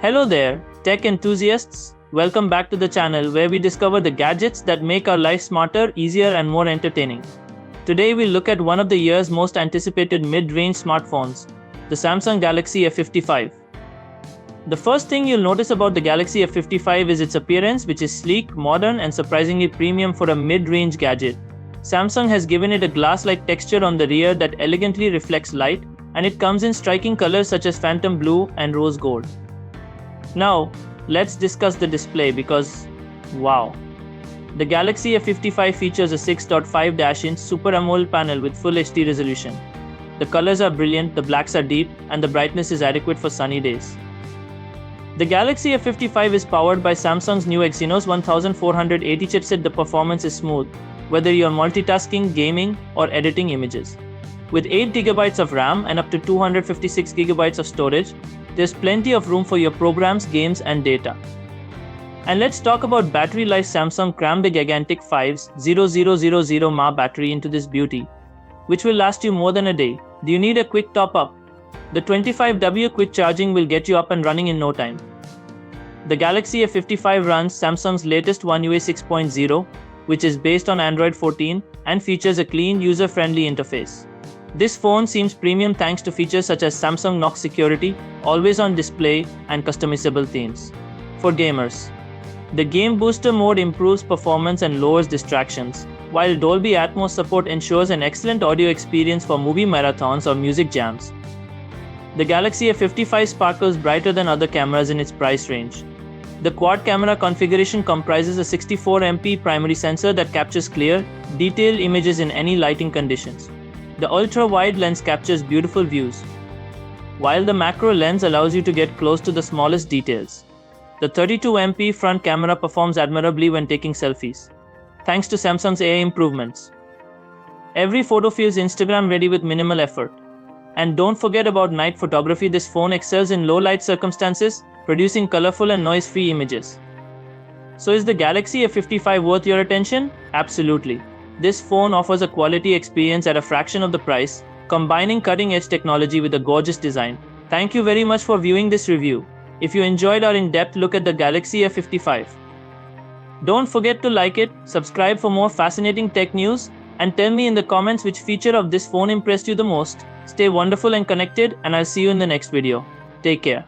Hello there, tech enthusiasts. Welcome back to the channel where we discover the gadgets that make our life smarter, easier, and more entertaining. Today we'll look at one of the year's most anticipated mid-range smartphones, the Samsung Galaxy A55. The first thing you'll notice about the Galaxy A55 is its appearance, which is sleek, modern, and surprisingly premium for a mid-range gadget. Samsung has given it a glass-like texture on the rear that elegantly reflects light, and it comes in striking colors such as phantom blue and rose gold. Now, let's discuss the display because, wow. The Galaxy A55 features a 6.5-inch Super AMOLED panel with Full HD resolution. The colors are brilliant, the blacks are deep, and the brightness is adequate for sunny days. The Galaxy A55 is powered by Samsung's new Exynos 1480 chipset. The performance is smooth, whether you're multitasking, gaming, or editing images. With 8GB of RAM and up to 256GB of storage, there's plenty of room for your programs, games, and data. And let's talk about battery life. Samsung crammed the gigantic 50,000 mAh battery into this beauty, which will last you more than a day. Do you need a quick top-up? The 25W quick charging will get you up and running in no time. The Galaxy A55 runs Samsung's latest One UI 6.0, which is based on Android 14 and features a clean, user-friendly interface. This phone seems premium thanks to features such as Samsung Knox security, always-on display, and customizable themes. For gamers, the Game Booster mode improves performance and lowers distractions, while Dolby Atmos support ensures an excellent audio experience for movie marathons or music jams. The Galaxy A55 sparkles brighter than other cameras in its price range. The quad camera configuration comprises a 64MP primary sensor that captures clear, detailed images in any lighting conditions. The ultra-wide lens captures beautiful views, while the macro lens allows you to get close to the smallest details. The 32MP front camera performs admirably when taking selfies, thanks to Samsung's AI improvements. Every photo feels Instagram-ready with minimal effort. And don't forget about night photography. This phone excels in low-light circumstances, producing colorful and noise-free images. So is the Galaxy A55 worth your attention? Absolutely. This phone offers a quality experience at a fraction of the price, combining cutting-edge technology with a gorgeous design. Thank you very much for viewing this review. If you enjoyed our in-depth look at the Galaxy A55, don't forget to like it, subscribe for more fascinating tech news, and tell me in the comments which feature of this phone impressed you the most. Stay wonderful and connected, and I'll see you in the next video. Take care.